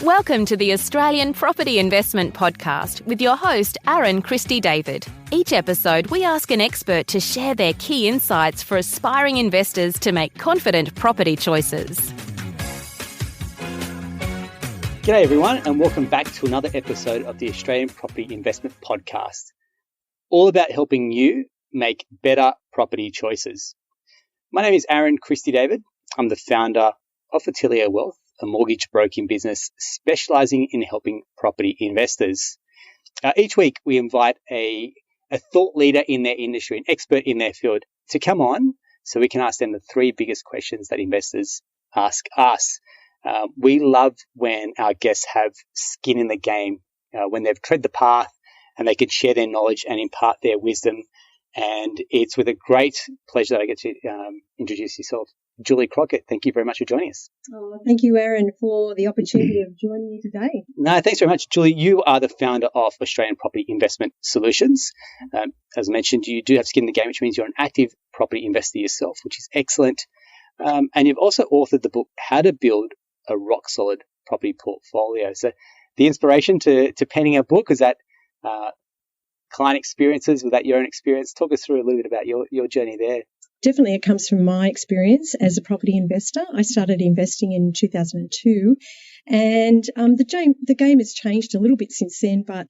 Welcome to the Australian Property Investment Podcast with your host, Aaron-Christie David. Each episode, we ask an expert to share their key insights for aspiring investors to make confident property choices. G'day everyone, and welcome back to another episode of the Australian Property Investment Podcast, all about helping you make better property choices. My name is Aaron-Christie David. I'm the founder of Atelier Wealth, a mortgage broking business specializing in helping property investors. Each week, we invite a thought leader in their industry, an expert in their field, to come on so we can ask them the three biggest questions that investors ask us. We love when our guests have skin in the game, when they've tread the path and they can share their knowledge and impart their wisdom. And it's with a great pleasure that I get to introduce yourself. Julie Crockett, thank you very much for joining us. Oh, thank you, Aaron, for the opportunity of joining you today. No, thanks very much. Julie, you are the founder of Australian Property Investment Solutions. As mentioned, you do have skin in the game, which means you're an active property investor yourself, which is excellent. And you've also authored the book, How to Build a Rock-Solid Property Portfolio. So the inspiration to penning a book, is that client experiences? Was that your own experience? Talk us through a little bit about your journey there. Definitely, it comes from my experience as a property investor. I started investing in 2002, and the game has changed a little bit since then. But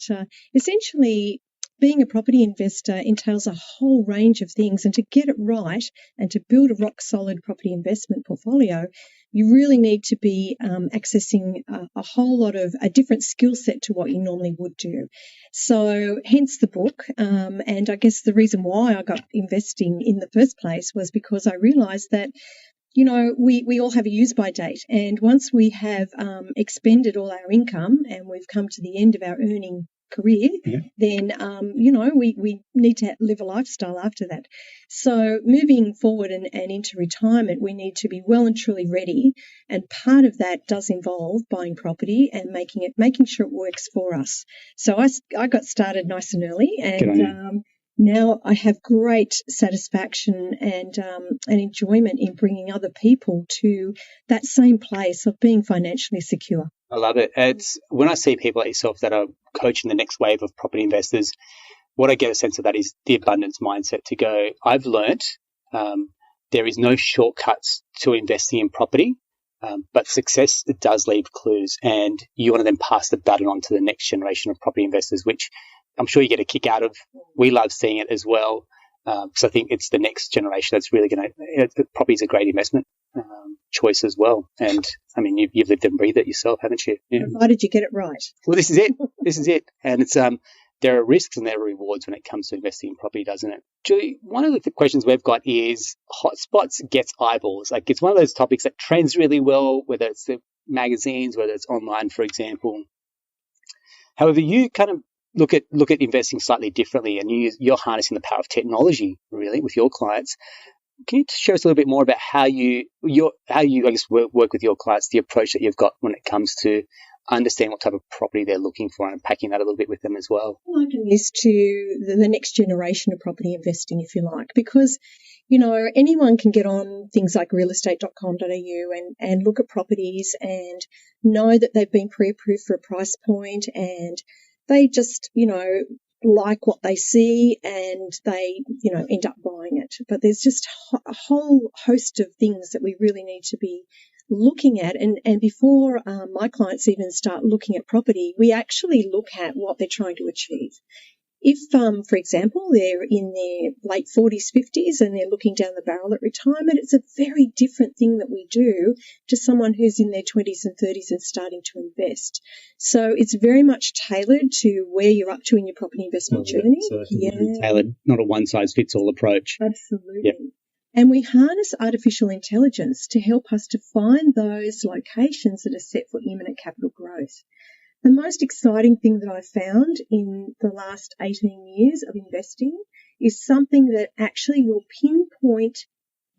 essentially, being a property investor entails a whole range of things, and to get it right and to build a rock-solid property investment portfolio, you really need to be accessing a whole lot of a different skill set to what you normally would do. So hence the book. And I guess the reason why I got investing in the first place was because I realized that, you know, we all have a use-by date. And once we have expended all our income and we've come to the end of our earning career, then, we need to live a lifestyle after that. So moving forward and into retirement, we need to be well and truly ready. And part of that does involve buying property and making sure it works for us. So I got started nice and early, and now I have great satisfaction and enjoyment in bringing other people to that same place of being financially secure. I love it. It's when I see people like yourself that are coaching the next wave of property investors, what I get a sense of that is the abundance mindset to go, I've learnt there is no shortcuts to investing in property, but success, it does leave clues, and you want to then pass the baton on to the next generation of property investors, which I'm sure you get a kick out of. We love seeing it as well. So I think it's the next generation that's really property is a great investment choice as well. And I mean, you've lived and breathed it yourself, haven't you? Yeah. Provided you get it right. Well, this is it. This is it. And it's there are risks and there are rewards when it comes to investing in property, doesn't it? Julie, one of the questions we've got is hotspots gets eyeballs. Like, it's one of those topics that trends really well, whether it's the magazines, whether it's online, for example. However, you kind of look at investing slightly differently, and you're harnessing the power of technology really with your clients. Can you share us a little bit more about how you I guess work with your clients, the approach that you've got when it comes to understand what type of property they're looking for, and unpacking that a little bit with them as well? I liken this to the next generation of property investing, if you like, because, you know, anyone can get on things like realestate.com.au and look at properties and know that they've been pre-approved for a price point, and they just, like what they see and they, end up buying it. But there's just a whole host of things that we really need to be looking at. And before my clients even start looking at property, we actually look at what they're trying to achieve. If, for example, they're in their late 40s, 50s, and they're looking down the barrel at retirement, it's a very different thing that we do to someone who's in their 20s and 30s and starting to invest. So it's very much tailored to where you're up to in your property investment journey. So tailored, not a one-size-fits-all approach. Absolutely. Yep. And we harness artificial intelligence to help us to find those locations that are set for imminent capital growth. The most exciting thing that I've found in the last 18 years of investing is something that actually will pinpoint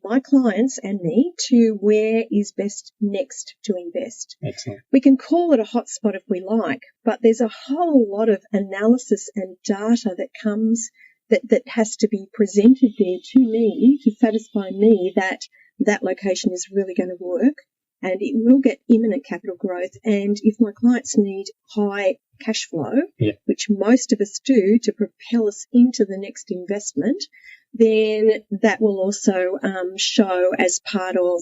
my clients and me to where is best next to invest. Excellent. We can call it a hotspot if we like, but there's a whole lot of analysis and data that comes that has to be presented there to me to satisfy me that that location is really going to work and it will get imminent capital growth. And if my clients need high cash flow, which most of us do to propel us into the next investment, then that will also show as part of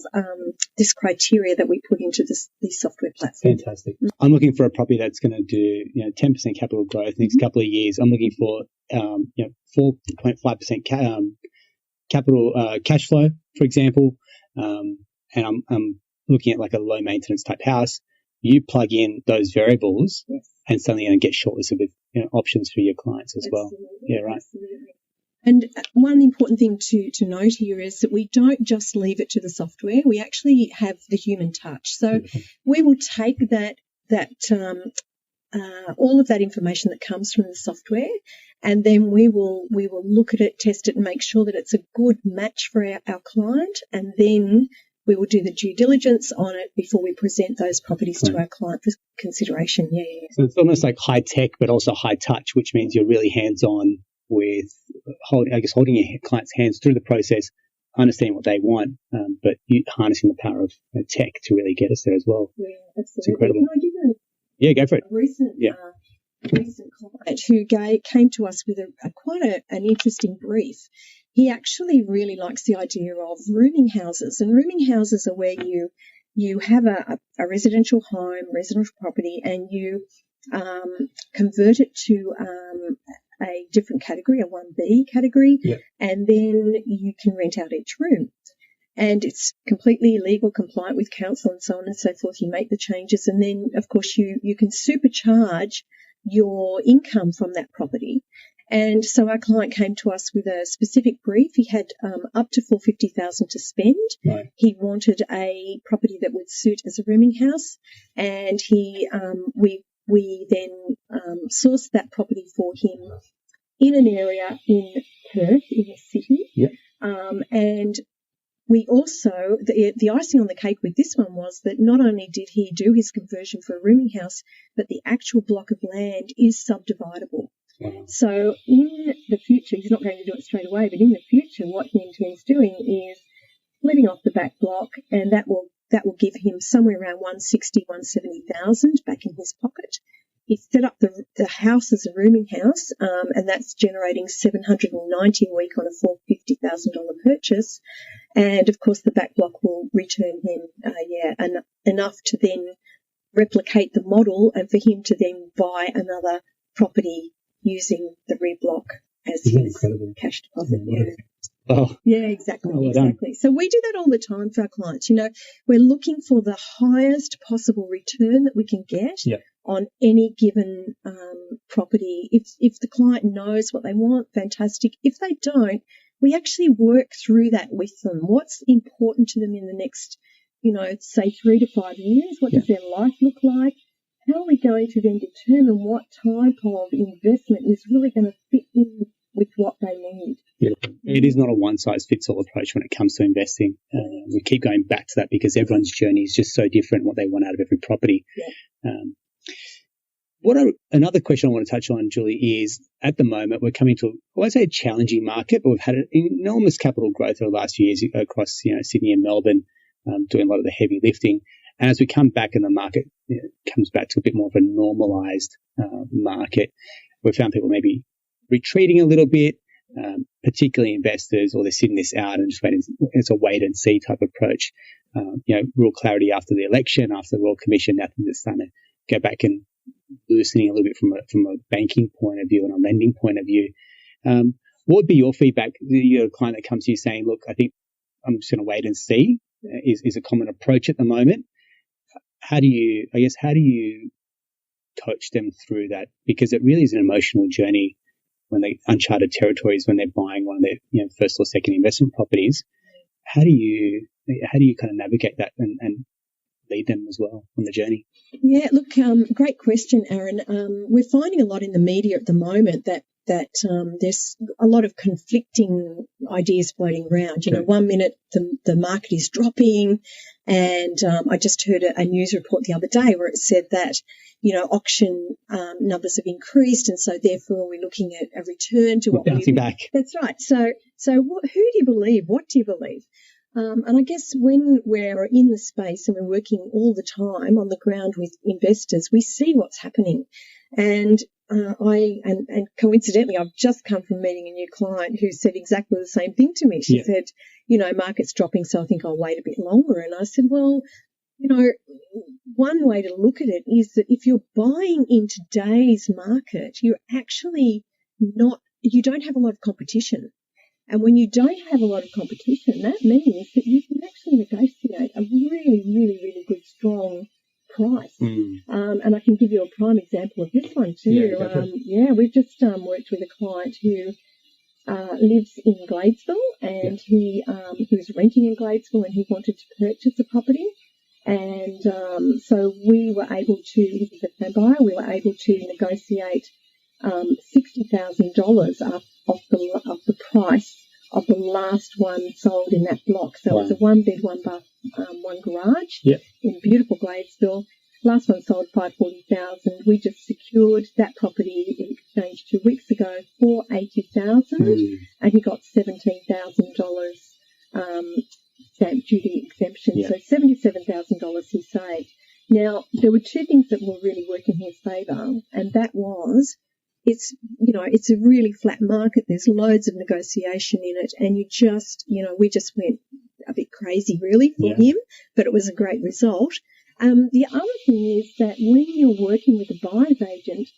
this criteria that we put into this software platform. Fantastic. I'm looking for a property that's going to do 10% capital growth next couple of years. I'm looking for 4.5% capital cash flow, for example, and I'm looking at like a low maintenance type house. You plug in those variables, and suddenly you're going to get shortlisted with options for your clients as well. Yeah, right. Absolutely. And one important thing to note here is that we don't just leave it to the software. We actually have the human touch. So we will take that all of that information that comes from the software, and then we will look at it, test it, and make sure that it's a good match for our client, and then we will do the due diligence on it before we present those properties to our client for consideration. Yeah. So it's almost like high tech, but also high touch, which means you're really hands-on with holding your clients' hands through the process, understanding what they want, but you harnessing the power of tech to really get us there as well. Yeah, absolutely. It's incredible. Can I give you go for it. A recent client who came to us with quite an interesting brief. He actually really likes the idea of rooming houses, and rooming houses are where you have a residential home, residential property, and you convert it to a different category, a 1B category, and then you can rent out each room. And it's completely legal, compliant with council and so on and so forth. You make the changes, and then, of course, you can supercharge your income from that property. And so our client came to us with a specific brief. He had up to $450,000 to spend. Right. He wanted a property that would suit as a rooming house, and we then sourced that property for him in an area in Perth, in the city. And we also, the icing on the cake with this one was that not only did he do his conversion for a rooming house, but the actual block of land is subdividable. Wow. So in the future, he's not going to do it straight away, but in the future, what he intends doing is splitting off the back block, and that will give him somewhere around $170,000 back in his pocket. He set up the house as a rooming house, and that's generating $790 a week on a $450,000 purchase. And of course, the back block will return him, enough to then replicate the model, and for him to then buy another property using the reblock as his cash deposit. Yeah, exactly. Exactly. So we do that all the time for our clients. We're looking for the highest possible return that we can get on any given property. If the client knows what they want, fantastic. If they don't, we actually work through that with them. What's important to them in the next, say 3 to 5 years? What does their life look like? How are we going to then determine what type of investment is really going to fit in with what they need? Yeah. It is not a one-size-fits-all approach when it comes to investing. We keep going back to that because everyone's journey is just so different, what they want out of every property. Another question I want to touch on, Julie, is at the moment we're coming to, I won't say a challenging market, but we've had an enormous capital growth over the last few years across Sydney and Melbourne, doing a lot of the heavy lifting. And as we come back and the market comes back to a bit more of a normalized market, we've found people maybe retreating a little bit, particularly investors, or they're sitting this out and just waiting. It's a wait and see type approach. Real clarity after the election, after the Royal Commission, now things are starting to go back and loosening a little bit from a banking point of view and a lending point of view. What would be your feedback? You're a client that comes to you saying, look, I think I'm just going to wait and see, is a common approach at the moment. How do you coach them through that? Because it really is an emotional journey when they uncharted territories, when they're buying one of their first or second investment properties. How do you kind of navigate that and lead them as well on the journey? Yeah, look, great question, Aaron. We're finding a lot in the media at the moment that there's a lot of conflicting ideas floating around. One minute the market is dropping, and I just heard a news report the other day where it said that auction numbers have increased, and so therefore we're looking at a return to what bouncing back. That's right. So who do you believe? What do you believe? And I guess when we're in the space and we're working all the time on the ground with investors, we see what's happening. And coincidentally, I've just come from meeting a new client who said exactly the same thing to me. She said, market's dropping, so I think I'll wait a bit longer. And I said, well, one way to look at it is that if you're buying in today's market, you don't have a lot of competition. And when you don't have a lot of competition, that means that you can actually negotiate a really, really, really good, strong price. And I can give you a prime example of this one too. We've just worked with a client who lives in Gladesville, and he was renting in Gladesville, and he wanted to purchase a property. And so we were able to, he was a buyer, we were able to negotiate $60,000 off the price of the last one sold in that block. So it was a 1-bed, 1-bath, 1 garage in beautiful Gladesville. Last one sold $540,000. We just secured that property in exchange 2 weeks ago for $80,000, and he got $17,000 stamp duty exemption. So $77,000 he saved. Now, there were two things that were really working in his favour, and that was it's a really flat market. There's loads of negotiation in it, and we just went a bit crazy really for him, but it was a great result. The other thing is that when you're working with a buyer's agent,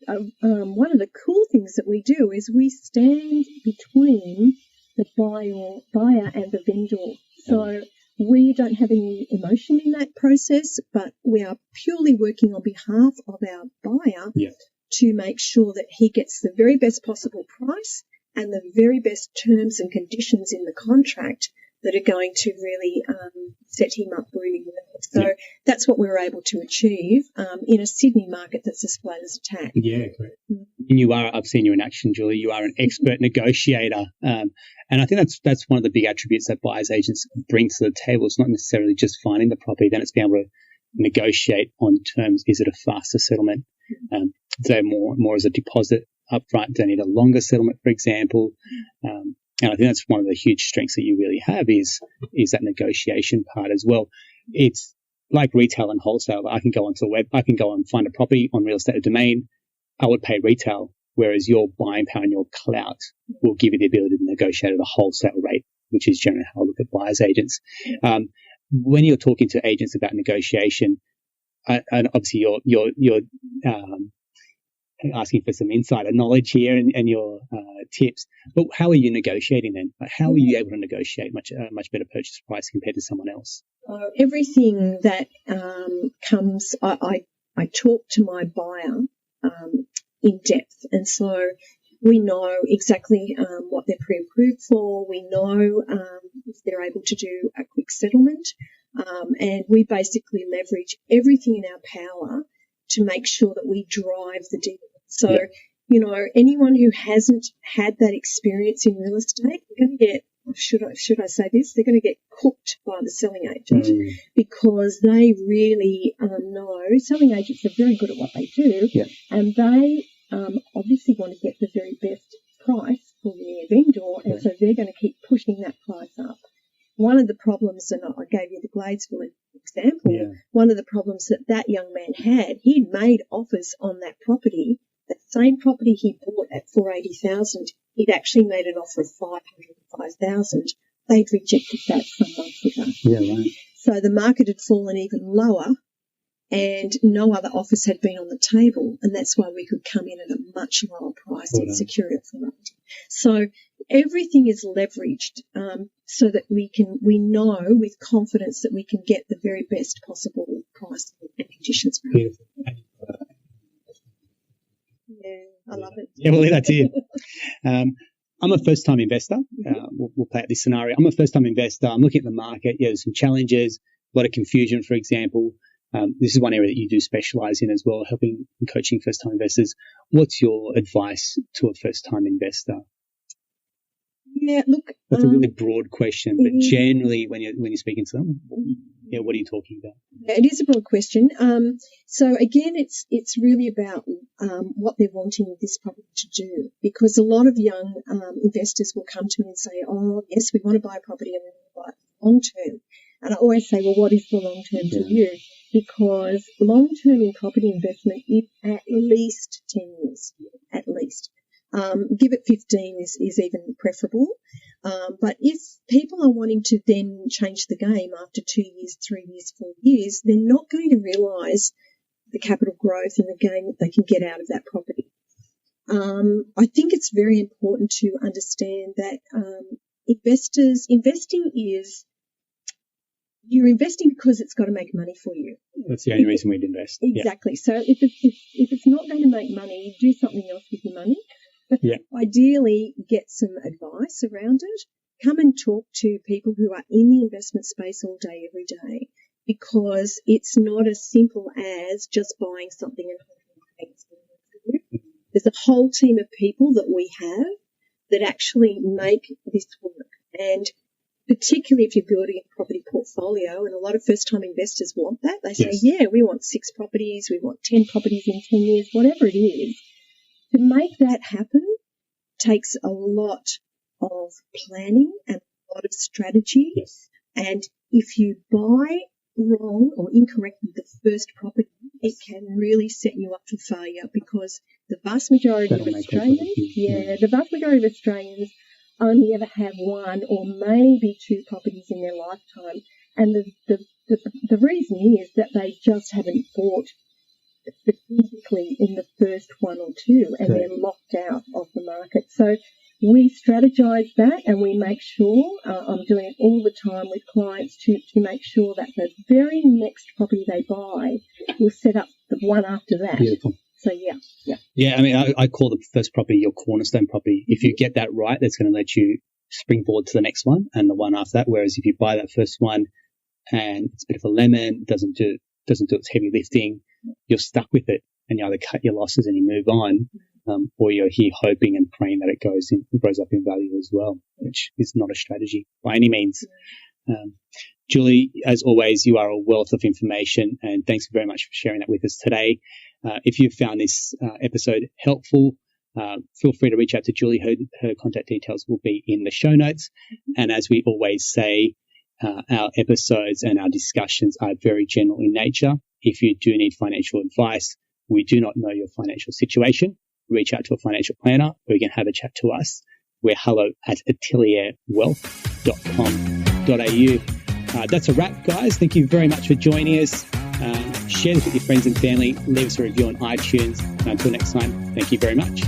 one of the cool things that we do is we stand between the buyer and the vendor. So we don't have any emotion in that process, but we are purely working on behalf of our buyer to make sure that he gets the very best possible price and the very best terms and conditions in the contract that are going to really set him up really well. So that's what we were able to achieve in a Sydney market that's as flat as a tack. Yeah, great. And I've seen you in action, Julie. You are an expert negotiator. And I think that's one of the big attributes that buyers agents bring to the table. It's not necessarily just finding the property, then it's being able to negotiate on terms. Is it a faster settlement? So more as a deposit up front? Do they need a longer settlement, for example? And I think that's one of the huge strengths that you really have is that negotiation part as well. It's like retail and wholesale. I can go onto a web, I can go and find a property on Real Estate Domain. I would pay retail, whereas your buying power and your clout will give you the ability to negotiate at a wholesale rate, which is generally how I look at buyers agents. When you're talking to agents about negotiation, and obviously you're asking for some insider knowledge here and your tips, but how are you negotiating then? How are you able to negotiate much better purchase price compared to someone else? Everything that comes, I talk to my buyer in depth, and so we know exactly what they're pre-approved for. We know if they're able to do a quick settlement, and we basically leverage everything in our power to make sure that we drive the deal. So, anyone who hasn't had that experience in real estate, they're going to get, should I say this, they're going to get cooked by the selling agent because they really know. Selling agents are very good at what they do, and they obviously want to get the very best price for their vendor, and so they're going to keep pushing that price up. One of the problems, and I gave you the Gladesville example, one of the problems that young man had, he'd made offers on that property. That same property he bought at $480,000, he'd actually made an offer of $505,000. They'd rejected that some months ago. Yeah, right. So the market had fallen even lower, and no other offers had been on the table, and that's why we could come in at a much lower price and secure it for that. So everything is leveraged so that we know with confidence that we can get the very best possible price and conditions. Beautiful. Yeah, I love it. Yeah, well, that's it. I'm a first-time investor. We'll play out this scenario. I'm a first-time investor. I'm looking at the market. There's some challenges, a lot of confusion, for example. This is one area that you do specialize in as well, helping and coaching first-time investors. What's your advice to a first-time investor? Yeah, look, that's a really broad question, but generally, when you're speaking to them, what are you talking about? Yeah, it is a broad question. So again, it's really about what they're wanting this property to do, because a lot of young investors will come to me and say, "Oh, yes, we want to buy a property and we want life, long term. And I always say, well, what is the long term to you? Because long term in property investment is at least 10 years, at least. Give it 15 is even preferable. But if people are wanting to then change the game after 2 years, 3 years, 4 years, they're not going to realise the capital growth and the gain that they can get out of that property. I think it's very important to understand that investing is, you're investing because it's got to make money for you. That's the only reason we'd invest. Exactly. So if it's not going to make money, do something else with your money. Yeah. Ideally, get some advice around it. Come and talk to people who are in the investment space all day, every day, because it's not as simple as just buying something and hoping it's going to work for you. There's a whole team of people that we have that actually make this work. And particularly if you're building a property portfolio, and a lot of first-time investors want that. They say, yeah, we want 6 properties, we want 10 properties in 10 years, whatever it is. To make that happen takes a lot of planning and a lot of strategy. Yes. And if you buy wrong or incorrectly the first property, it can really set you up for failure, because the vast majority of Australians only ever have 1 or maybe 2 properties in their lifetime. And the reason is that they just haven't bought strategically in the first 1 or 2, and they're locked out of the market. So we strategize that, and we make sure, I'm doing it all the time with clients to make sure that the very next property they buy will set up the one after that. Beautiful. So, yeah. I mean, I call the first property your cornerstone property. If you get that right, that's going to let you springboard to the next one and the one after that. Whereas if you buy that first one and it's a bit of a lemon, doesn't do its heavy lifting, you're stuck with it, and you either cut your losses and you move on, or you're here hoping and praying that it grows up in value as well, which is not a strategy by any means. Julie, as always, you are a wealth of information, and thanks very much for sharing that with us today. If you found this episode helpful, feel free to reach out to Julie. Her contact details will be in the show notes. And as we always say, our episodes and our discussions are very general in nature. If you do need financial advice, we do not know your financial situation, reach out to a financial planner, or you can have a chat to us. We're hello@atelierwealth.com.au. That's a wrap, guys. Thank you very much for joining us. Share this with your friends and family. Leave us a review on iTunes. And until next time, thank you very much.